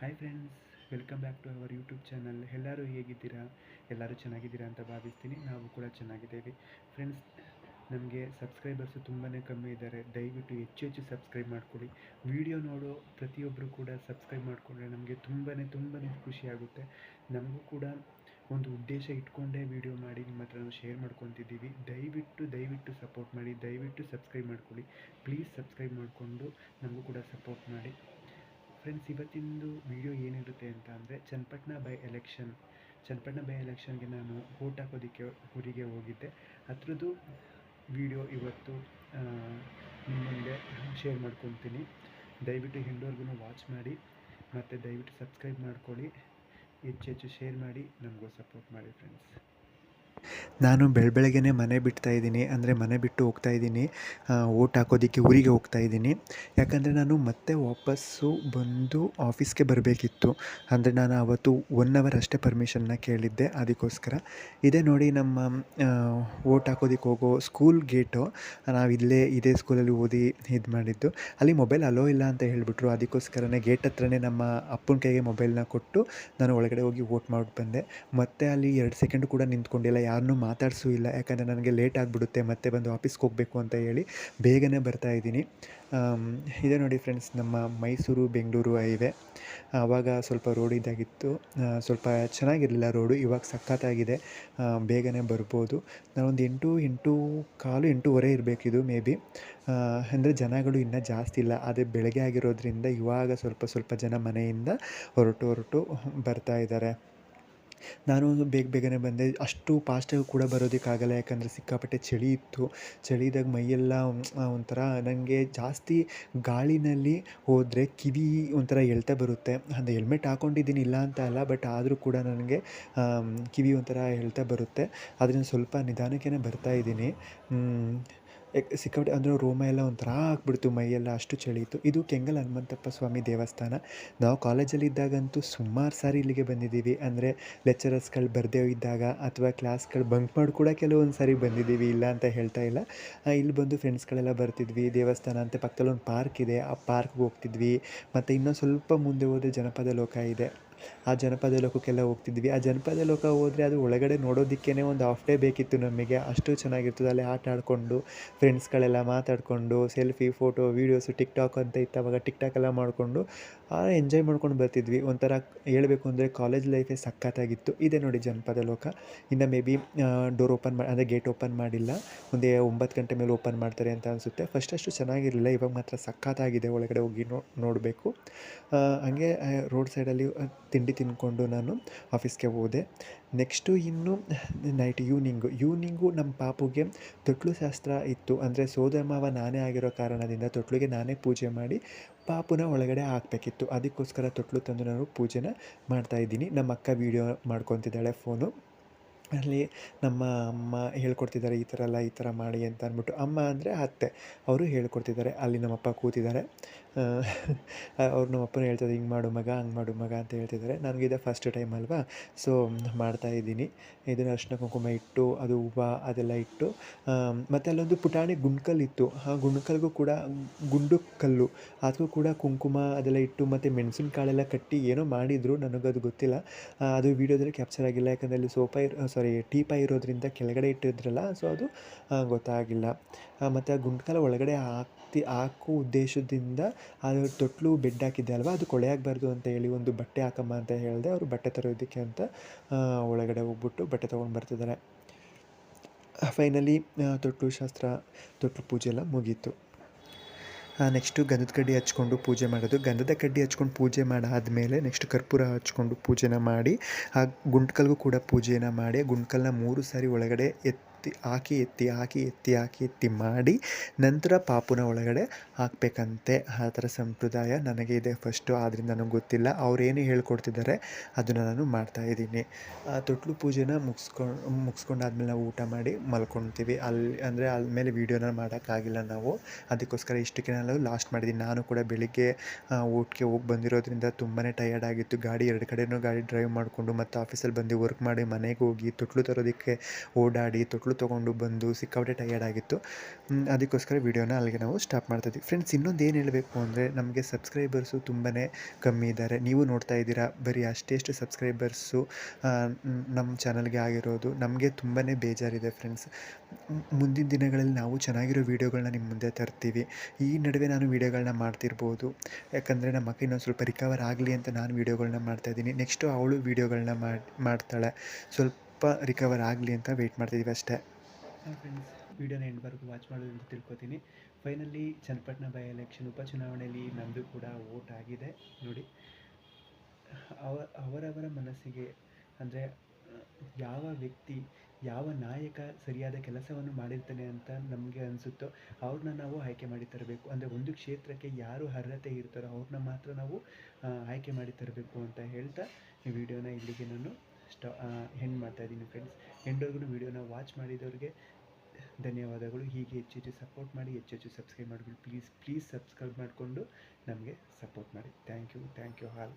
Hi friends, welcome back to our YouTube channel. ಎಲ್ಲರೂ ಹೇಗಿದ್ದೀರಾ? ಎಲ್ಲರೂ ಚೆನ್ನಾಗಿದ್ದೀರಾ ಅಂತ ಭಾವಿಸ್ತೀನಿ. ನಾವು ಕೂಡ ಚೆನ್ನಾಗಿದ್ದೇವೆ. ಫ್ರೆಂಡ್ಸ್, ನಮಗೆ ಸಬ್ಸ್ಕ್ರೈಬರ್ಸು ತುಂಬಾ ಕಮ್ಮಿ ಇದ್ದಾರೆ. ದಯವಿಟ್ಟು ಹೆಚ್ಚು ಹೆಚ್ಚು ಸಬ್ಸ್ಕ್ರೈಬ್ ಮಾಡ್ಕೊಳ್ಳಿ. ವಿಡಿಯೋ ನೋಡೋ ಪ್ರತಿಯೊಬ್ಬರು ಕೂಡ ಸಬ್ಸ್ಕ್ರೈಬ್ ಮಾಡಿಕೊಂಡ್ರೆ ನಮಗೆ ತುಂಬಾ ಖುಷಿಯಾಗುತ್ತೆ. ನಮಗೂ ಕೂಡ ಒಂದು ಉದ್ದೇಶ ಇಟ್ಕೊಂಡೇ ವಿಡಿಯೋ ಮಾಡಿ ನಿಮ್ಮ ಹತ್ರ ನಾವು ಶೇರ್ ಮಾಡ್ಕೊತಿದ್ದೀವಿ. ದಯವಿಟ್ಟು ಸಪೋರ್ಟ್ ಮಾಡಿ. ದಯವಿಟ್ಟು ಸಬ್ಸ್ಕ್ರೈಬ್ ಮಾಡ್ಕೊಳ್ಳಿ. ಪ್ಲೀಸ್ ಸಬ್ಸ್ಕ್ರೈಬ್ ಮಾಡಿಕೊಂಡು ನಮಗೂ ಕೂಡ ಸಪೋರ್ಟ್ ಮಾಡಿ. ಫ್ರೆಂಡ್ಸ್, ಇವತ್ತಿಂದು ವಿಡಿಯೋ ಏನಿರುತ್ತೆ ಅಂತ ಅಂದರೆ ಚನ್ನಪಟ್ಟಣ ಬೈ ಎಲೆಕ್ಷನ್ಗೆ ನಾನು ವೋಟ್ ಹಾಕೋದಕ್ಕೆ ಊರಿಗೆ ಹೋಗಿದ್ದೆ. ಅದ್ರದ್ದು ವಿಡಿಯೋ ಇವತ್ತು ನಿಮ್ಮ ಮುಂದೆ ಶೇರ್ ಮಾಡ್ಕೊತೀನಿ. ದಯವಿಟ್ಟು ಎಂಡ್ವರೆಗೂ ವಾಚ್ ಮಾಡಿ ಮತ್ತು ದಯವಿಟ್ಟು ಸಬ್ಸ್ಕ್ರೈಬ್ ಮಾಡ್ಕೊಳ್ಳಿ. ಹೆಚ್ಚು ಶೇರ್ ಮಾಡಿ, ನಮಗೂ ಸಪೋರ್ಟ್ ಮಾಡಿ ಫ್ರೆಂಡ್ಸ್. ನಾನು ಬೆಳಗ್ಗೆನೇ ಮನೆ ಬಿಡ್ತಾ ಇದ್ದೀನಿ, ಅಂದರೆ ಮನೆ ಬಿಟ್ಟು ಹೋಗ್ತಾ ಇದ್ದೀನಿ. ವೋಟ್ ಹಾಕೋದಕ್ಕೆ ಊರಿಗೆ ಹೋಗ್ತಾ ಇದ್ದೀನಿ. ಯಾಕಂದರೆ ನಾನು ಮತ್ತೆ ವಾಪಸ್ಸು ಬಂದು ಆಫೀಸ್ಗೆ ಬರಬೇಕಿತ್ತು. ಅಂದರೆ ನಾನು ಆವತ್ತು 1 ಅವರ್ ಅಷ್ಟೇ ಪರ್ಮಿಷನ್ನ ಕೇಳಿದ್ದೆ. ಅದಕ್ಕೋಸ್ಕರ ಇದೇ ನೋಡಿ ನಮ್ಮ ವೋಟ್ ಹಾಕೋದಕ್ಕೆ ಹೋಗೋ ಸ್ಕೂಲ್ ಗೇಟು. ಇದೇ ಸ್ಕೂಲಲ್ಲಿ ಓದಿ ಇದು ಮಾಡಿದ್ದು. ಅಲ್ಲಿ ಮೊಬೈಲ್ ಅಲೋ ಇಲ್ಲ ಅಂತ ಹೇಳಿಬಿಟ್ರು. ಅದಕ್ಕೋಸ್ಕರನೇ ಗೇಟ್ ಹತ್ರನೇ ನಮ್ಮ ಅಪ್ಪನ ಕೈಗೆ ಮೊಬೈಲ್ನ ಕೊಟ್ಟು ನಾನು ಒಳಗಡೆ ಹೋಗಿ ವೋಟ್ ಮಾಡಿ ಬಂದೆ. ಮತ್ತೆ ಅಲ್ಲಿ 2 ಸೆಕೆಂಡು ಕೂಡ ನಿಂತ್ಕೊಂಡಿಲ್ಲ, ಯಾರನ್ನೂ ಮಾತಾಡಿಸೂ ಇಲ್ಲ. ಯಾಕಂದರೆ ನನಗೆ ಲೇಟ್ ಆಗಿಬಿಡುತ್ತೆ, ಮತ್ತೆ ಬಂದು ಆಫೀಸ್ಗೆ ಹೋಗಬೇಕು ಅಂತ ಹೇಳಿ ಬೇಗನೆ ಬರ್ತಾ ಇದ್ದೀನಿ. ಇದೇ ನೋಡಿ ಫ್ರೆಂಡ್ಸ್, ನಮ್ಮ ಮೈಸೂರು ಬೆಂಗಳೂರು ಹೈವೇ. ಆವಾಗ ಸ್ವಲ್ಪ ರೋಡ್ ಇದಾಗಿತ್ತು, ಸ್ವಲ್ಪ ಚೆನ್ನಾಗಿರಲಿಲ್ಲ ರೋಡು. ಇವಾಗ ಸಖತ್ತಾಗಿದೆ, ಬೇಗನೆ ಬರ್ಬೋದು. ನಾನೊಂದು 8:15 ಇರಬೇಕಿದು ಮೇ ಬಿ. ಅಂದರೆ ಜನಗಳು ಇನ್ನೂ ಜಾಸ್ತಿ ಇಲ್ಲ. ಅದೇ ಬೆಳಗ್ಗೆ ಆಗಿರೋದ್ರಿಂದ ಇವಾಗ ಸ್ವಲ್ಪ ಜನ ಮನೆಯಿಂದ ಹೊರಟು ಬರ್ತಾ ಇದ್ದಾರೆ. ನಾನು ಬೇಗನೆ ಬಂದೆ. ಅಷ್ಟು ಫಾಸ್ಟಾಗಿ ಕೂಡ ಬರೋದಕ್ಕಾಗಲ್ಲ, ಯಾಕಂದರೆ ಸಿಕ್ಕಾಪಟ್ಟೆ ಚಳಿ ಇತ್ತು. ಚಳಿದಾಗ ಮೈಯೆಲ್ಲ ಒಂಥರ, ನನಗೆ ಜಾಸ್ತಿ ಗಾಳಿನಲ್ಲಿ ಹೋದರೆ ಕಿವಿ ಒಂಥರ ಎಳ್ತ ಬರುತ್ತೆ. ಅಂದರೆ ಹೆಲ್ಮೆಟ್ ಹಾಕ್ಕೊಂಡಿದ್ದೀನಿ, ಇಲ್ಲ ಅಂತ ಅಲ್ಲ, ಬಟ್ ಆದರೂ ಕೂಡ ನನಗೆ ಕಿವಿ ಒಂಥರ ಎಳ್ತ ಬರುತ್ತೆ. ಅದರಿಂದ ಸ್ವಲ್ಪ ನಿಧಾನಕ್ಕೇ ಬರ್ತಾ ಇದ್ದೀನಿ. ಸಿಕ್ಕಾಪಟ್ಟೆ ಅಂದರೆ ರೋಮ ಎಲ್ಲ ಒಂಥರ ಆಗ್ಬಿಡ್ತು, ಮೈಯೆಲ್ಲ ಅಷ್ಟು ಚಳಿ ಇತ್ತು. ಇದು ಕೆಂಗಲ್ ಹನುಮಂತಪ್ಪ ಸ್ವಾಮಿ ದೇವಸ್ಥಾನ. ನಾವು ಕಾಲೇಜಲ್ಲಿದ್ದಾಗಂತೂ ಸುಮಾರು ಸಾರಿ ಇಲ್ಲಿಗೆ ಬಂದಿದ್ದೀವಿ. ಅಂದರೆ ಲೆಕ್ಚರರ್ಸ್ಗಳು ಬರದೇ ಇದ್ದಾಗ ಅಥವಾ ಕ್ಲಾಸ್ಗಳು ಬಂಕ್ ಮಾಡಿ ಕೂಡ ಕೆಲವೊಂದು ಸಾರಿ ಬಂದಿದ್ದೀವಿ, ಇಲ್ಲ ಅಂತ ಹೇಳ್ತಾ ಇಲ್ಲ. ಇಲ್ಲಿ ಬಂದು ಫ್ರೆಂಡ್ಸ್ಗಳೆಲ್ಲ ಬರ್ತಿದ್ವಿ. ದೇವಸ್ಥಾನ ಅಂತ ಪಕ್ಕದಲ್ಲಿ ಒಂದು ಪಾರ್ಕ್ ಇದೆ, ಆ ಪಾರ್ಕ್ಗೆ ಹೋಗ್ತಿದ್ವಿ. ಮತ್ತು ಇನ್ನೊಂದು ಸ್ವಲ್ಪ ಮುಂದೆ ಹೋದರೆ ಜನಪದ ಲೋಕ ಇದೆ, ಆ ಜನಪದ ಲೋಕಕ್ಕೆಲ್ಲ ಹೋಗ್ತಿದ್ವಿ. ಆ ಜನಪದ ಲೋಕ ಹೋದರೆ ಅದು ಒಳಗಡೆ ನೋಡೋದಕ್ಕೇ ಒಂದು ಹಾಫ್ ಡೇ ಬೇಕಿತ್ತು ನಮಗೆ, ಅಷ್ಟು ಚೆನ್ನಾಗಿರ್ತದೆ. ಅಲ್ಲಿ ಆಟ ಆಡಿಕೊಂಡು ಫ್ರೆಂಡ್ಸ್ಗಳೆಲ್ಲ ಮಾತಾಡಿಕೊಂಡು ಸೆಲ್ಫಿ, ಫೋಟೋ, ವೀಡಿಯೋಸು, ಟಿಕ್ಟಾಕ್ ಅಂತ ಇತ್ತು ಅವಾಗ. ಟಿಕ್ಟಾಕ್ ಎಲ್ಲ ಮಾಡಿಕೊಂಡು ಎಂಜಾಯ್ ಮಾಡ್ಕೊಂಡು ಬರ್ತಿದ್ವಿ. ಒಂಥರ ಹೇಳಬೇಕು ಅಂದರೆ ಕಾಲೇಜ್ ಲೈಫೇ ಸಖತ್ತಾಗಿತ್ತು. ಇದೇ ನೋಡಿ ಜನಪದ ಲೋಕ. ಇನ್ನು ಮೇ ಬಿ ಡೋರ್ ಅಂದರೆ ಗೇಟ್ ಓಪನ್ ಮಾಡಿಲ್ಲ, ಒಂದು 9 ಗಂಟೆ ಮೇಲೆ ಓಪನ್ ಮಾಡ್ತಾರೆ ಅಂತ ಅನಿಸುತ್ತೆ. ಫಸ್ಟ್ ಅಷ್ಟು ಚೆನ್ನಾಗಿರಲಿಲ್ಲ, ಇವಾಗ ಮಾತ್ರ ಸಖತ್ತಾಗಿದೆ. ಒಳಗಡೆ ಹೋಗಿ ನೋಡಬೇಕು. ಹಂಗೆ ರೋಡ್ ಸೈಡಲ್ಲಿ ತಿಂಡಿ ತಿಂದ್ಕೊಂಡು ನಾನು ಆಫೀಸ್ಗೆ ಹೋದೆ. ನೆಕ್ಸ್ಟು ಇನ್ನು ನೈಟ್ ಈವ್ನಿಂಗು ನಮ್ಮ ಪಾಪುಗೆ ತೊಟ್ಲು ಶಾಸ್ತ್ರ ಇತ್ತು. ಅಂದರೆ ಸೋದರ ಮಾವ ನಾನೇ ಆಗಿರೋ ಕಾರಣದಿಂದ ತೊಟ್ಲಿಗೆ ನಾನೇ ಪೂಜೆ ಮಾಡಿ ಪಾಪುನ ಒಳಗಡೆ ಹಾಕಬೇಕಿತ್ತು. ಅದಕ್ಕೋಸ್ಕರ ತೊಟ್ಲು ತಂದು ನಾನು ಪೂಜೆನ ಮಾಡ್ತಾಯಿದ್ದೀನಿ. ನಮ್ಮ ಅಕ್ಕ ವೀಡಿಯೋ ಮಾಡ್ಕೊತಿದ್ದಾಳೆ ಫೋನು. ಅಲ್ಲಿ ನಮ್ಮ ಅಮ್ಮ ಹೇಳ್ಕೊಡ್ತಿದ್ದಾರೆ, ಈ ಥರ ಮಾಡಿ ಅಂತ ಅಂದ್ಬಿಟ್ಟು. ಅಮ್ಮ ಅಂದರೆ ಅತ್ತೆ, ಅವರು ಹೇಳ್ಕೊಡ್ತಿದ್ದಾರೆ. ಅಲ್ಲಿ ನಮ್ಮಪ್ಪ ಕೂತಿದ್ದಾರೆ. ಅವ್ರು ನಮ್ಮಪ್ಪನ ಹೇಳ್ತಿದ್ದಾರೆ, ಹಿಂಗೆ ಮಾಡು ಮಗ, ಹಂಗೆ ಮಾಡು ಮಗ ಅಂತ ಹೇಳ್ತಿದ್ದಾರೆ. ನನಗಿದೆ ಫಸ್ಟ್ ಟೈಮ್ ಅಲ್ವಾ, ಸೊ ಮಾಡ್ತಾಯಿದ್ದೀನಿ. ಇದನ್ನು ಅರಿಶಿನ ಕುಂಕುಮ ಇಟ್ಟು, ಅದು ಹೂವು ಅದೆಲ್ಲ ಇಟ್ಟು, ಮತ್ತು ಅಲ್ಲೊಂದು ಪುಟಾಣಿ ಗುಂಡ್ಕಲ್ಲಿತ್ತು. ಆ ಗುಂಡ್ಕಲ್ಗೂ ಕೂಡ, ಗುಂಡು ಕಲ್ಲು, ಅದಕ್ಕೂ ಕೂಡ ಕುಂಕುಮ ಅದೆಲ್ಲ ಇಟ್ಟು ಮತ್ತು ಮೆಣಸಿನ್ಕಾಳೆಲ್ಲ ಕಟ್ಟಿ ಏನೋ ಮಾಡಿದರು, ನನಗದು ಗೊತ್ತಿಲ್ಲ. ಅದು ವೀಡಿಯೋದಲ್ಲಿ ಕ್ಯಾಪ್ಚರ್ ಆಗಿಲ್ಲ, ಯಾಕಂದರೆ ಅಲ್ಲಿ ಟೀಪ ಇರೋದ್ರಿಂದ ಕೆಳಗಡೆ ಇಟ್ಟಿದ್ರಲ್ಲ, ಸೊ ಅದು ಗೊತ್ತಾಗಿಲ್ಲ. ಮತ್ತು ಆ ಗುಂಡ್ಕಲ್ಲ ಒಳಗಡೆ ಹಾಕೋ ಉದ್ದೇಶದಿಂದ ಅದು ತೊಟ್ಲು ಬೆಡ್ ಹಾಕಿದ್ದೆ ಅಲ್ವಾ, ಅದು ಕೊಳೆ ಆಗಬಾರ್ದು ಅಂತ ಹೇಳಿ ಒಂದು ಬಟ್ಟೆ ಹಾಕಮ್ಮ ಅಂತ ಹೇಳಿದೆ. ಅವರು ಬಟ್ಟೆ ತರೋದಕ್ಕೆ ಅಂತ ಒಳಗಡೆ ಹೋಗ್ಬಿಟ್ಟು ಬಟ್ಟೆ ತೊಗೊಂಡು ಬರ್ತಿದ್ದಾರೆ. ಫೈನಲಿ ತೊಟ್ಲು ಪೂಜೆ ಎಲ್ಲ ಮುಗೀತು. ನೆಕ್ಸ್ಟು ಗಂಧದ ಕಡ್ಡಿ ಹಚ್ಕೊಂಡು ಪೂಜೆ ಮಾಡೋದು. ಗಂಧದ ಕಡ್ಡಿ ಹಚ್ಕೊಂಡು ಪೂಜೆ ಮಾಡಾದಮೇಲೆ ನೆಕ್ಸ್ಟ್ ಕರ್ಪೂರ ಹಚ್ಕೊಂಡು ಪೂಜೆನ ಮಾಡಿ, ಆ ಗುಂಡ್ಕಲ್ಗೂ ಕೂಡ ಪೂಜೆನ ಮಾಡಿ, ಗುಂಡ್ಕಲ್ನ 3 ಸಾರಿ ಒಳಗಡೆ ಎತ್ತಿ ಮಾಡಿ ನಂತರ ಪಾಪುನ ಒಳಗಡೆ ಹಾಕಬೇಕಂತೆ. ಆ ಥರ ಸಂಪ್ರದಾಯ ನನಗೆ ಇದೆ ಫಸ್ಟು, ಆದ್ದರಿಂದ ನನಗೆ ಗೊತ್ತಿಲ್ಲ. ಅವರೇನು ಹೇಳ್ಕೊಡ್ತಿದ್ದಾರೆ ಅದನ್ನು ನಾನು ಮಾಡ್ತಾಯಿದ್ದೀನಿ. ತೊಟ್ಲು ಪೂಜೆನ ಮುಗಿಸ್ಕೊಂಡಾದ್ಮೇಲೆ ನಾವು ಊಟ ಮಾಡಿ ಮಲ್ಕೊಳ್ತೀವಿ. ಅಲ್ಲಿ ಮೇಲೆ ವೀಡಿಯೋನ ಮಾಡೋಕ್ಕಾಗಿಲ್ಲ ನಾವು, ಅದಕ್ಕೋಸ್ಕರ ಇಷ್ಟಕ್ಕೆ ನಾನು ಲಾಸ್ಟ್ ಮಾಡಿದ್ದೀನಿ. ನಾನು ಕೂಡ ಬೆಳಿಗ್ಗೆ ಊಟಕ್ಕೆ ಹೋಗಿ ಬಂದಿರೋದ್ರಿಂದ ತುಂಬಾ ಟಯರ್ಡ್ ಆಗಿತ್ತು. 2 ಕಡೆಯೂ ಗಾಡಿ ಡ್ರೈವ್ ಮಾಡಿಕೊಂಡು ಮತ್ತು ಆಫೀಸಲ್ಲಿ ಬಂದು ವರ್ಕ್ ಮಾಡಿ ಮನೆಗೆ ಹೋಗಿ ತೊಟ್ಲು ತರೋದಕ್ಕೆ ಓಡಾಡಿ ತೊಟ್ಲು ಮಕ್ಕಳು ತೊಗೊಂಡು ಬಂದು ಸಿಕ್ಕಾಪಟ್ಟೆ ಟಯರ್ಡ್ ಆಗಿತ್ತು. ಅದಕ್ಕೋಸ್ಕರ ವೀಡಿಯೋನ ಅಲ್ಲಿಗೆ ನಾವು ಸ್ಟಾಪ್ ಮಾಡ್ತಾಯಿದ್ವಿ. ಫ್ರೆಂಡ್ಸ್, ಇನ್ನೊಂದು ಏನು ಹೇಳಬೇಕು ಅಂದರೆ, ನಮಗೆ ಸಬ್ಸ್ಕ್ರೈಬರ್ಸು ತುಂಬಾ ಕಮ್ಮಿ ಇದ್ದಾರೆ. ನೀವು ನೋಡ್ತಾ ಇದ್ದೀರಾ, ಬರೀ ಅಷ್ಟೆಷ್ಟು ಸಬ್ಸ್ಕ್ರೈಬರ್ಸು ನಮ್ಮ ಚಾನಲ್ಗೆ ಆಗಿರೋದು. ನಮಗೆ ತುಂಬಾ ಬೇಜಾರಿದೆ ಫ್ರೆಂಡ್ಸ್. ಮುಂದಿನ ದಿನಗಳಲ್ಲಿ ನಾವು ಚೆನ್ನಾಗಿರೋ ವೀಡಿಯೋಗಳನ್ನ ನಿಮ್ಮ ಮುಂದೆ ತರ್ತೀವಿ. ಈ ನಡುವೆ ನಾನು ವೀಡಿಯೋಗಳನ್ನ ಮಾಡ್ತಿರ್ಬೋದು, ಯಾಕಂದರೆ ನಮ್ಮ ಮಕ್ಕ ಇನ್ನೊಂದು ಸ್ವಲ್ಪ ರಿಕವರ್ ಆಗಲಿ ಅಂತ ನಾನು ವೀಡಿಯೋಗಳನ್ನ ಮಾಡ್ತಾಯಿದ್ದೀನಿ. ನೆಕ್ಸ್ಟು ಅವಳು ವೀಡಿಯೋಗಳನ್ನ ಮಾಡ್ತಾಳೆ. ಸ್ವಲ್ಪ ರಿಕವರ್ ಆಗಲಿ ಅಂತ ವೆಯ್ಟ್ ಮಾಡ್ತಿದ್ದೀವಿ ಅಷ್ಟೇ. ಫ್ರೆಂಡ್ಸ್, ವೀಡಿಯೋನ ಎಂಡ್ವರೆಗೂ ವಾಚ್ ಮಾಡೋದು ಅಂತ ತಿಳ್ಕೊತೀನಿ. ಫೈನಲಿ ಚನ್ನಪಟ್ಟಣ ಬೈ ಎಲೆಕ್ಷನ್ ಉಪಚುನಾವಣೆಯಲ್ಲಿ ನಮ್ಮದು ಕೂಡ ವೋಟ್ ಆಗಿದೆ ನೋಡಿ. ಅವರವರ ಮನಸ್ಸಿಗೆ, ಅಂದರೆ ಯಾವ ವ್ಯಕ್ತಿ, ಯಾವ ನಾಯಕ ಸರಿಯಾದ ಕೆಲಸವನ್ನು ಮಾಡಿರ್ತಾನೆ ಅಂತ ನಮಗೆ ಅನಿಸುತ್ತೋ ಅವ್ರನ್ನ ನಾವು ಆಯ್ಕೆ ಮಾಡಿ ತರಬೇಕು. ಅಂದರೆ ಒಂದು ಕ್ಷೇತ್ರಕ್ಕೆ ಯಾರು ಅರ್ಹತೆ ಇರ್ತಾರೋ ಅವ್ರನ್ನ ಮಾತ್ರ ನಾವು ಆಯ್ಕೆ ಮಾಡಿ ತರಬೇಕು ಅಂತ ಹೇಳ್ತಾ ಈ ವಿಡಿಯೋನ ಇಲ್ಲಿಗೆ ನಾನು ಎಂಡ್ ಮಾಡ್ತಾಯಿದ್ದೀನಿ ಫ್ರೆಂಡ್ಸ್. ಎಂಡ್ವರೆಗೂ ವಿಡಿಯೋನ ವಾಚ್ ಮಾಡಿದವ್ರಿಗೆ ಧನ್ಯವಾದಗಳು. ಹೀಗೆ ಹೆಚ್ಚು ಸಪೋರ್ಟ್ ಮಾಡಿ, ಹೆಚ್ಚು ಸಬ್ಸ್ಕ್ರೈಬ್ ಮಾಡಿಕೊಂಡು ಪ್ಲೀಸ್ ಸಬ್ಸ್ಕ್ರೈಬ್ ಮಾಡಿಕೊಂಡು ನಮಗೆ ಸಪೋರ್ಟ್ ಮಾಡಿ. Thank you all.